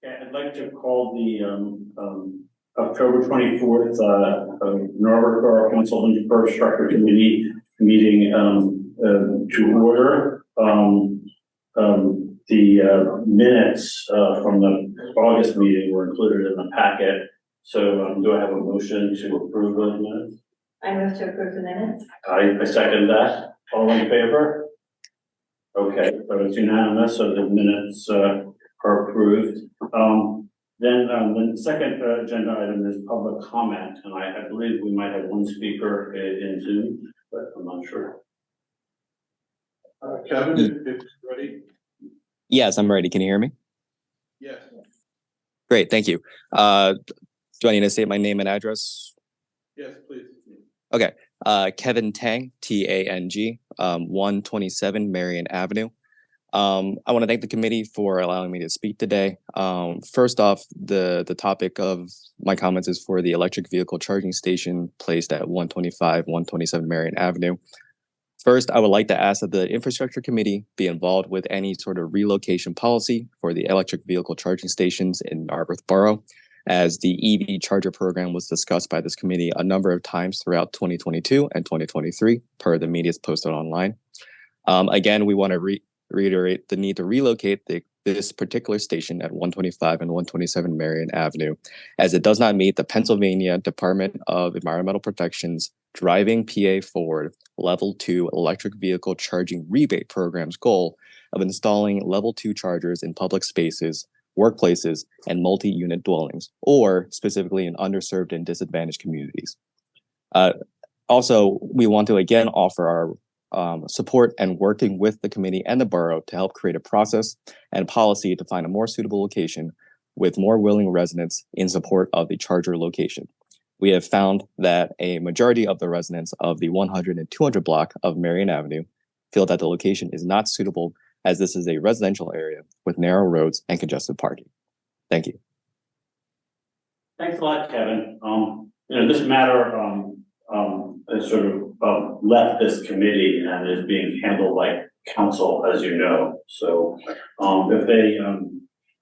Yeah, I'd like to call the October 24th Norwood Borough Council Infrastructure Committee meeting to order. The minutes from the August meeting were included in the packet. So do I have a motion to approve those minutes? I move to approve the minutes. I second that. All in favor? Okay, so it's unanimous, so the minutes are approved. Then the second agenda item is public comment, and I believe we might have one speaker in Zoom, but I'm not sure. Kevin, if ready. Yes, I'm ready. Can you hear me? Yes. Great, thank you. Do I need to state my name and address? Yes, please. Okay. Kevin Tang, T-A-N-G, 127 Marion Avenue. I want to thank the committee for allowing me to speak today. First off, the topic of my comments is for the electric vehicle charging station placed at 127 Marion Avenue. First, I would like to ask that the infrastructure committee be involved with any sort of relocation policy for the electric vehicle charging stations in Narberth Borough, as the EV charger program was discussed by this committee a number of times throughout 2022 and 2023 per the media's posted online. Again, we want to reiterate the need to relocate this particular station at 125 and 127 Marion Avenue, as it does not meet the Pennsylvania Department of Environmental Protection's Driving PA Forward Level 2 electric vehicle charging rebate program's goal of installing Level 2 chargers in public spaces, workplaces, and multi-unit dwellings, or specifically in underserved and disadvantaged communities. Also, we want to again offer our support and working with the committee and the borough to help create a process and policy to find a more suitable location with more willing residents in support of the charger location. We have found that a majority of the residents of the 100 and 200 block of Marion Avenue feel that the location is not suitable, as this is a residential area with narrow roads and congested parking. Thank you. Thanks a lot, Kevin. This matter has sort of left this committee and is being handled by council, as you know. So if they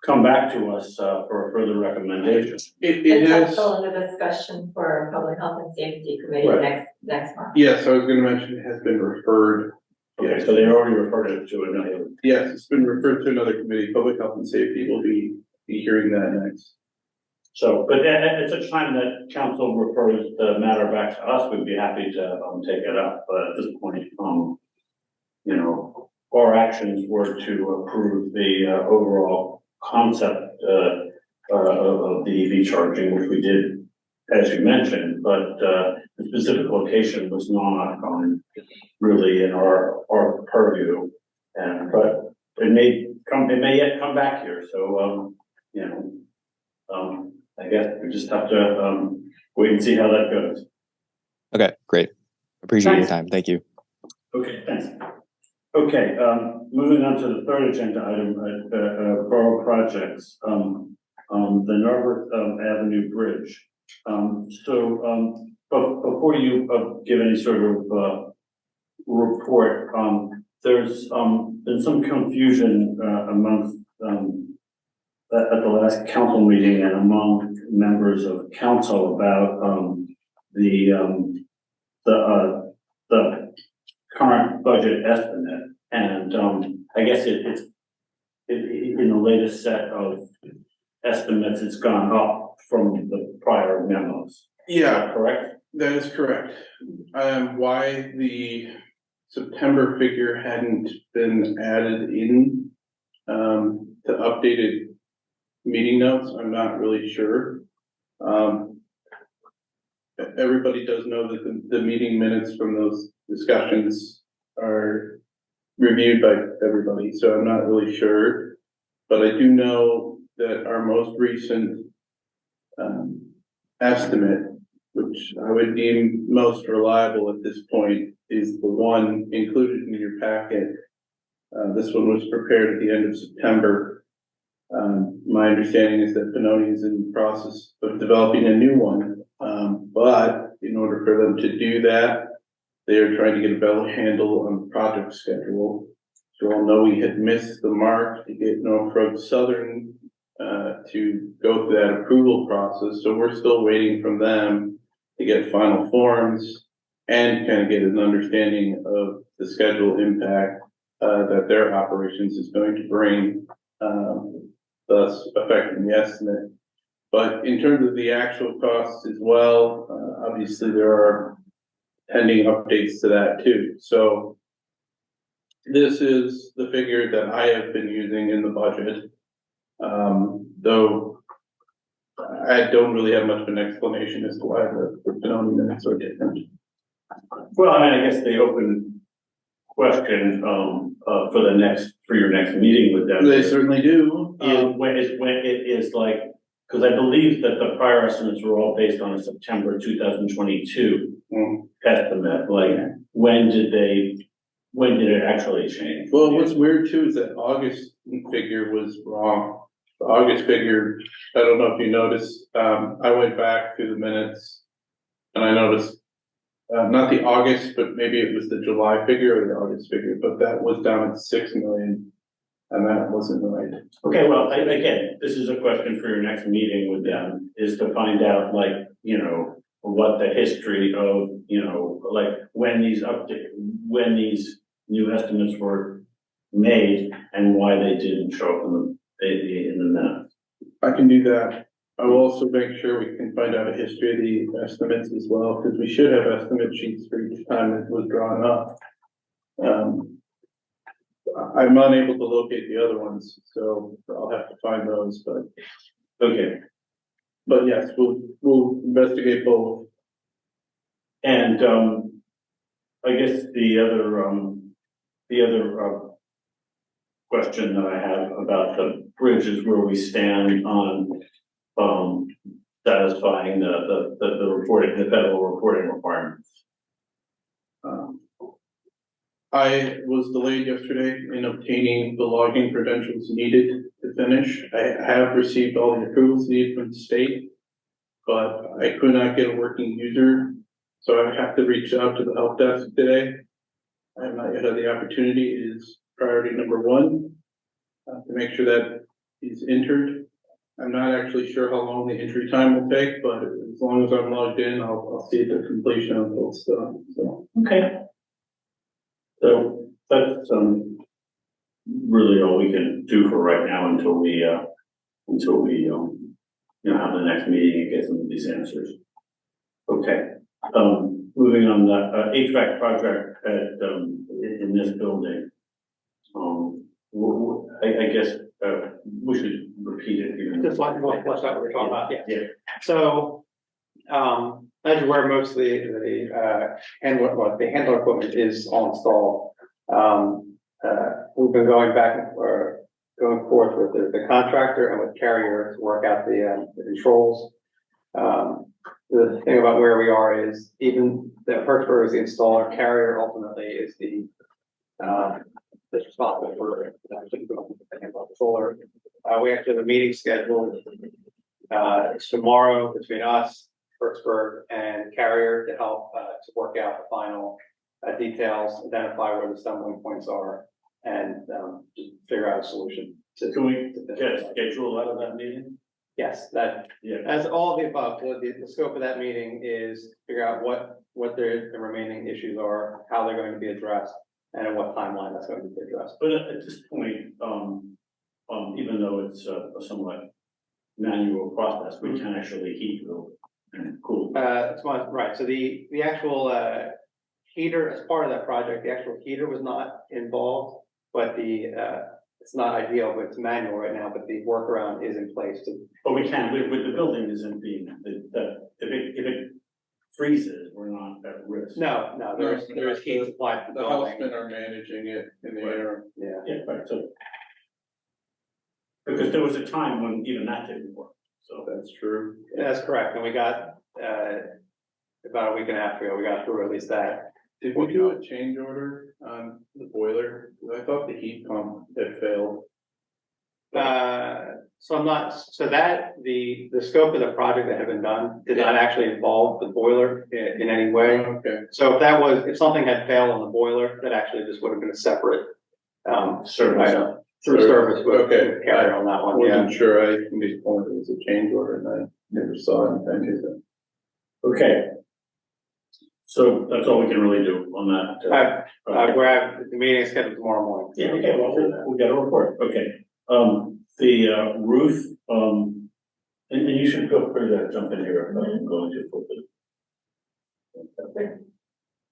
come back to us for a further recommendation. It's also in the discussion for Public Health and Safety Committee next month. Yes, I was going to mention it has been referred. Okay, so they already referred it to another. Yes, it's been referred to another committee. Public Health and Safety will be hearing that next. So, but at such time that council refers the matter back to us, we'd be happy to take it up. But at this point, our actions were to approve the overall concept of the EV charging, which we did, as you mentioned, but the specific location was not really in our purview, but it may yet come back here. So I guess we just have to wait and see how that goes. Okay, great. Appreciate your time. Thank you. Okay, thanks. Okay, moving on to the third agenda item, borough projects, the Narberth Avenue Bridge. But before you give any sort of report, there's been some confusion amongst at the last council meeting and among members of council about the current budget estimate, and I guess it's in the latest set of estimates, it's gone up from the prior memos. Yeah, correct. That is correct. Why the September figure hadn't been added in to updated meeting notes, I'm not really sure. Everybody does know that the meeting minutes from those discussions are reviewed by everybody, so I'm not really sure. But I do know that our most recent estimate, which I would deem most reliable at this point, is the one included in your packet. This one was prepared at the end of September. My understanding is that Benoni is in the process of developing a new one, but in order for them to do that, they are trying to get a better handle on the project schedule. you all know we had missed the mark to get Norfolk Southern to go through that approval process, so we're still waiting from them to get final forms and kind of get an understanding of the schedule impact that their operations is going to bring, thus affecting the estimate. But in terms of the actual costs as well, obviously there are pending updates to that too. So this is the figure that I have been using in the budget. Though I don't really have much of an explanation as to why the Benoni minutes are different. Well, I mean, I guess the open question, for your next meeting with them. They certainly do. When it is like, because I believe that the prior estimates were all based on a September 2022 estimate, like, when did it actually change? Well, what's weird too is that August figure was wrong. The August figure, I don't know if you noticed, I went back through the minutes and I noticed, not the August, but maybe it was the July figure or the August figure, but that was down at 6 million. And that wasn't right. Okay, well, again, this is a question for your next meeting with them, is to find out, like, you know, what the history of, you know, like, when these new estimates were made and why they didn't show up in the minutes. I can do that. I will also make sure we can find out a history of the estimates as well, because we should have estimate sheets for each time it was drawn up. I'm unable to locate the other ones, so I'll have to find those, but. Okay, But yes, we'll investigate both. and, I guess the other question that I have about the bridge is where we stand on, satisfying the federal reporting requirements. I was delayed yesterday in obtaining the logging credentials needed to finish. I have received all the approvals needed from the state, but I could not get a working user, so I have to reach out to the help desk today. I have not yet had the opportunity. It is priority number one, to make sure that he's entered. I'm not actually sure how long the entry time will take, but as long as I'm logged in, I'll see the completion of both stuff, so. Okay. So that's, really all we can do for right now until we, have the next meeting and get some of these answers. Okay, moving on, the HVAC project at, in this building. I guess, we should repeat it here. Just like what we're talking about, yeah. Yeah. So, as you're aware, most of the handler equipment is all installed. We've been going back or going forth with the contractor and with Carrier to work out the controls. The thing about where we are is even the Hertzberg is the installer, Carrier ultimately is the responsible for the solar. We actually have a meeting scheduled tomorrow between us, Hertzberg, and Carrier to help to work out the final details, identify where the stumbling points are, and just figure out a solution. Can we get a schedule out of that meeting? Yes, that Yeah. as all of the above. The scope of that meeting is figure out what the remaining issues are, how they're going to be addressed, and in what timeline that's going to be addressed. But at this point, even though it's a somewhat manual process, we can actually heat the building and cool. That's right. So the actual heater, as part of that project, the actual heater was not involved, but it's not ideal, but it's manual right now, but the workaround is in place to. But we can, with the building isn't being, if it freezes, we're not at risk. No, there is heat supplied to the The building. housemen are managing it in the interim. Yeah. Yeah, right, so. Because there was a time when even that didn't work, so. That's true. That's correct, and we got, about a week and a half ago, we got through at least that. Did we do a change order on the boiler? I thought the heat pump had failed. So that, the scope of the project that had been done did not actually involve the boiler in any way. Okay. So if something had failed on the boiler, that actually just would have been a separate Service. Through service, but Okay. carry on that I one, yeah. wasn't sure, I made point it was a change order and I never saw anything. Okay. So that's all we can really do on that. We're having the meeting is scheduled tomorrow morning. Yeah, okay, well, we'll get a report, okay. The roof, and you should feel free to jump in here if I'm going to.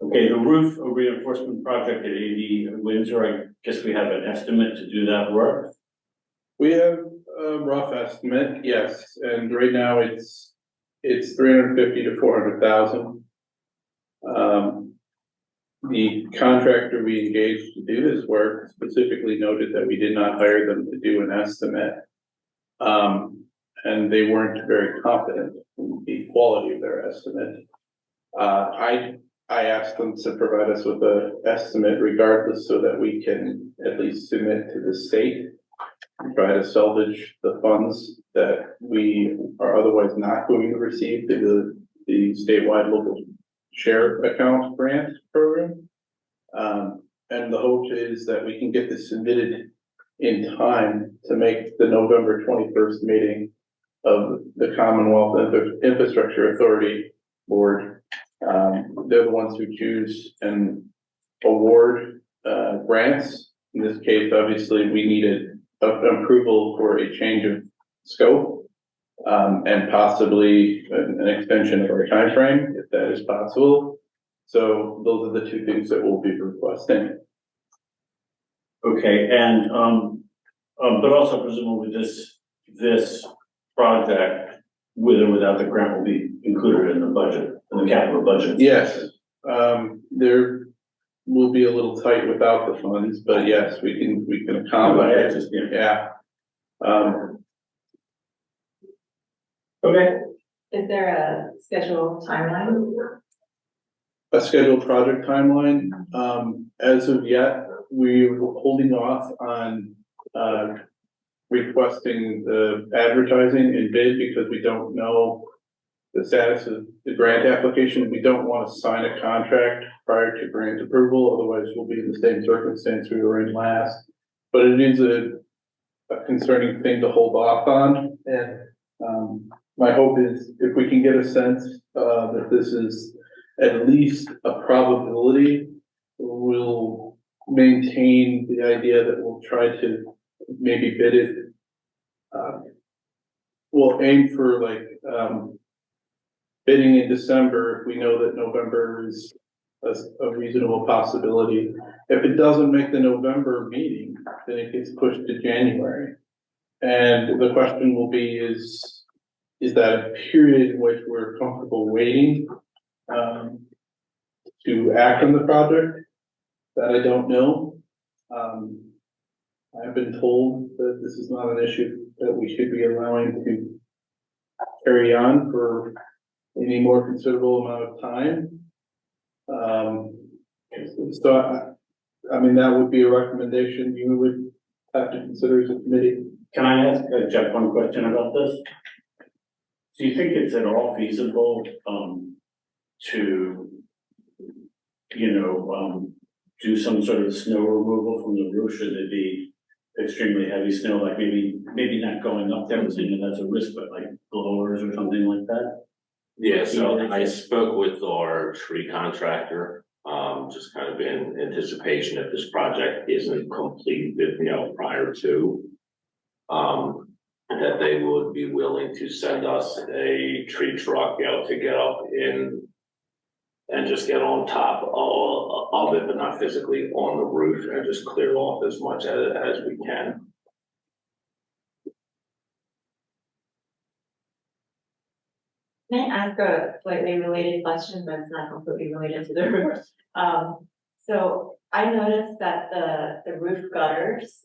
Okay, the roof reinforcement project at 80 Windsor, I guess we have an estimate to do that work. We have a rough estimate, yes, and right now it's 350 to 400,000. The contractor we engaged to do this work specifically noted that we did not hire them to do an estimate. And they weren't very confident in the quality of their estimate. I asked them to provide us with an estimate regardless so that we can at least submit to the state. And try to salvage the funds that we are otherwise not going to receive through the statewide local share account grant program. And the hope is that we can get this submitted in time to make the November 21st meeting of the Commonwealth Infrastructure Authority Board. They're the ones who choose and award grants. In this case, obviously, we needed approval for a change of scope and possibly an extension of our time frame, if that is possible. So those are the two things that we'll be requesting. Okay, and, but also presumably this project, with or without the grant, will be included in the budget, in the capital budget. Yes, there will be a little tight without the funds, but yes, we can accommodate it. Yeah. Okay, Is there a scheduled timeline? A scheduled project timeline, as of yet, we're holding off on, requesting the advertising and bid because we don't know the status of the grant application. We don't want to sign a contract prior to grant approval, otherwise we'll be in the same circumstance we were in last. But it is a concerning thing to hold off on, and, my hope is if we can get a sense, that this is at least a probability, we'll maintain the idea that we'll try to maybe bid it. We'll aim for like, bidding in December if we know that November is a reasonable possibility. If it doesn't make the November meeting, then it gets pushed to January. And the question will be is that a period in which we're comfortable waiting to act on the project? That I don't know. I've been told that this is not an issue that we should be allowing to carry on for any more considerable amount of time. So I mean, that would be a recommendation you would have to consider as a committee. can I ask Jeff one question about this? Do you think it's at all feasible, to, do some sort of snow removal from the roof? Should it be extremely heavy snow, like maybe not going up there, saying that's a risk, but like blowers or something like that? Yeah, so I spoke with our tree contractor, just kind of in anticipation if this project isn't completed, prior to. That they would be willing to send us a tree truck, to get up in and just get on top of it, but not physically on the roof, and just clear off as much as we can. May I ask a slightly related question, but it's not completely related to the roof? So I noticed that the roof gutters,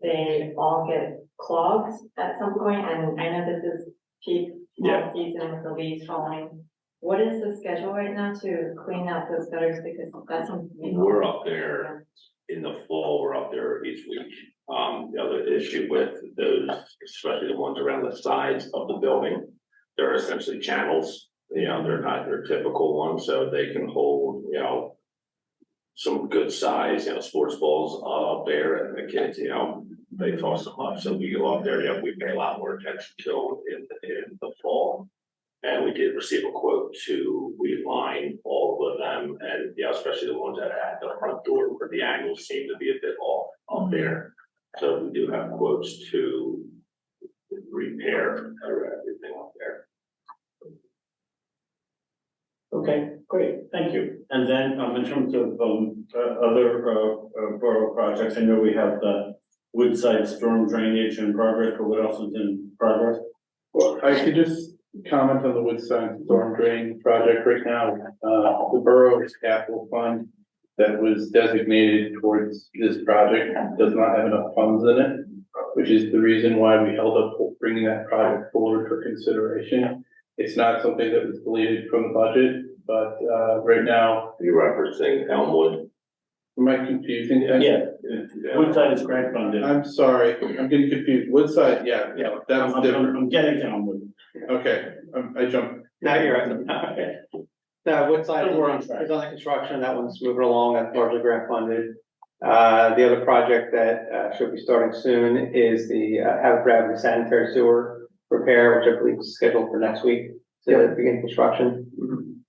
they all get clogged at some point, and I know this is peak season with the leaves falling. What is the schedule right now to clean out those gutters, because that seems to be. We're up there in the fall, we're up there each week. The other issue with those, especially the ones around the sides of the building, they're essentially channels, they're not your typical ones, so they can hold, some good size, sports balls up there, and the kids, they toss them up, so we go up there, we pay a lot more attention to in the fall. And we did receive a quote to reline all of them, and especially the ones that had the front door where the angles seem to be a bit off up there. So we do have quotes to repair everything up there. Okay, great, thank you. And then, in terms of, other, borough projects, I know we have the Woodside storm drainage in progress, but what else is in progress? Well, I could just comment on the Woodside Storm Drain project right now. The borough's capital fund that was designated towards this project does not have enough funds in it, which is the reason why we held up bringing that project forward for consideration. It's not something that was deleted from the budget, but, right now, You're referencing Elmwood. am I confusing things? Yeah, Woodside is grant funded. I'm sorry, I'm getting confused. Woodside, yeah, that's different. I'm getting down with. Okay, I jumped. No, you're right. Okay. The Woodside So we're on track. is under construction. That one's moving along. That's largely grant funded. The other project that should be starting soon is the Howard Avenue sanitary sewer repair, which I believe is scheduled for next week to begin construction.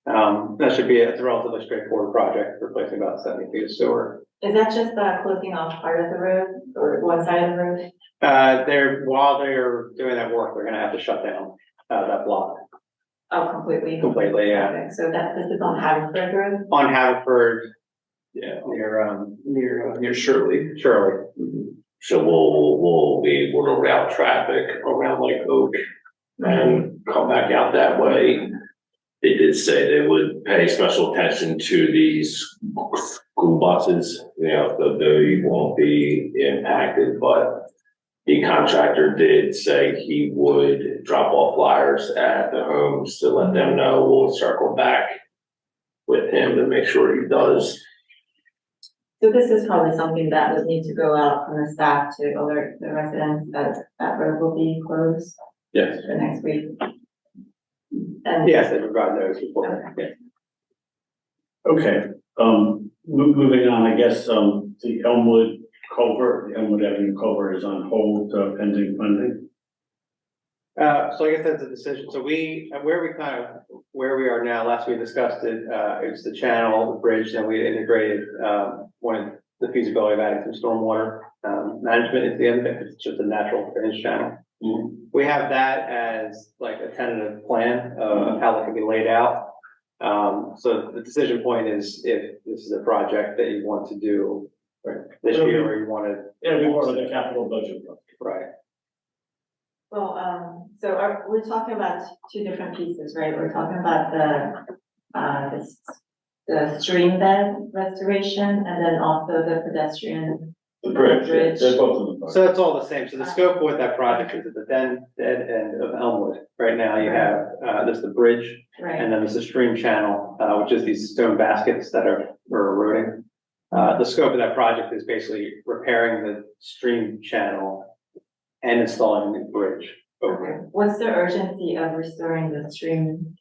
That should be a relatively straightforward project, replacing about 70 feet of sewer. Is that just closing off part of the road or one side of the road? While they're doing that work, they're gonna have to shut down that block Oh, completely. completely, yeah. Okay, so this is on Haverford Road? On Haverford, Yeah. near Shirley. Shirley. So we'll be able to route traffic around like Oak and come back out that way. They did say they would pay special attention to these school buses, so they won't be impacted, but the contractor did say he would drop off flyers at the homes to let them know. We'll circle back with him to make sure he does. So this is probably something that would need to go out from the staff to alert the residents that that road will be closed Yes. for next week. And Yes, they provide those before. Okay. Okay, moving on, I guess, the Elmwood culvert, the Elmwood Avenue culvert is on hold, pending funding. So I guess that's a decision. So where we are now, last we discussed it, it was the channel, the bridge, and we integrated, one of the feasibility of adding some stormwater, management at the end of it. It's just a natural drainage channel. We have that as like a tentative plan of how that can be laid out. So the decision point is if this is a project that you want to do this year or you want to. Yeah, we part of the capital budget. Right. well, we're talking about two different pieces, right? We're talking about the stream bed restoration and then also the pedestrian. The bridge, yeah, Bridge. they're both in the budget. So it's all the same. So the scope of what that project is at the dead end of Elmwood. Right now you have, there's the bridge Right, and then there's a stream channel, which is these stone baskets that are eroding. The scope of that project is basically repairing the stream channel and installing a new bridge over it. okay. What's the urgency of restoring the stream?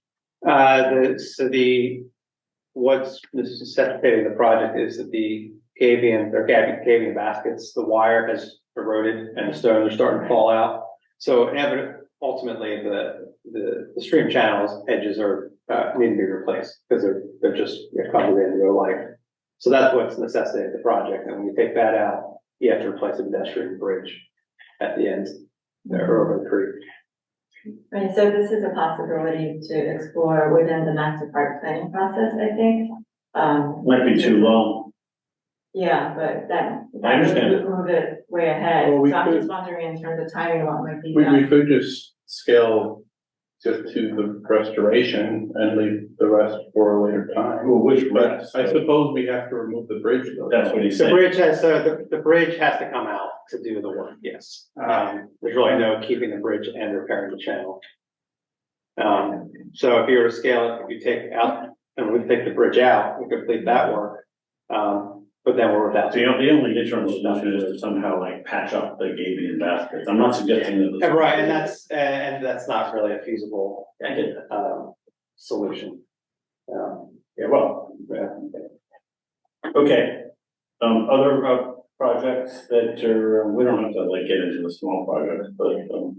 What's necessitating the project is that the caving baskets, the wire has eroded and the stones are starting to fall out. So ultimately, the stream channels edges are, need to be replaced because they're just, come to the end of their life. So that's what's necessitated the project. And when you take that out, you have to replace a pedestrian bridge at the end, there over the creek. Right, so this is a possibility to explore within the master park planning process, I think. Might be too long. Yeah, but that I understand. would move it way ahead. Well, we So I'm just could- wondering in terms of timing, what might be We done. could just scale just to the restoration and leave the rest for a later time. Well, which But bridge? I suppose we have to remove the bridge though. That's what he The said. bridge has, the bridge has to come out to do the work, yes. There's really no keeping the bridge and repairing the channel. So if you were to scale it, if you take out, and we take the bridge out, we complete that work. But then we're without. The only interim solution is to somehow like patch up the Gabion baskets. I'm not suggesting that. And right, and that's not really a feasible, I get that. solution. Yeah, well, Yeah. Okay, other, projects that are, we don't have to like get into the small projects, but,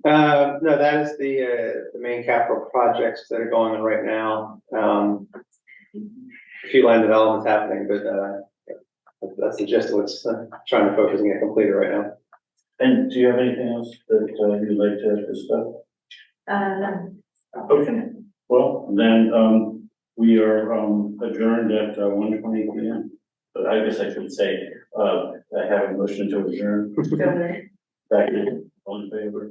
No, that is the main capital projects that are going on right now. A few land developments happening, but, that's the gist of what's trying to focus and get completed right now. and do you have anything else that, you'd like to discuss? No. Okay, well, then, we are, adjourned at, 1:20 P.M. But I guess I should say, I have a motion to adjourn. So, Back in, all in favor?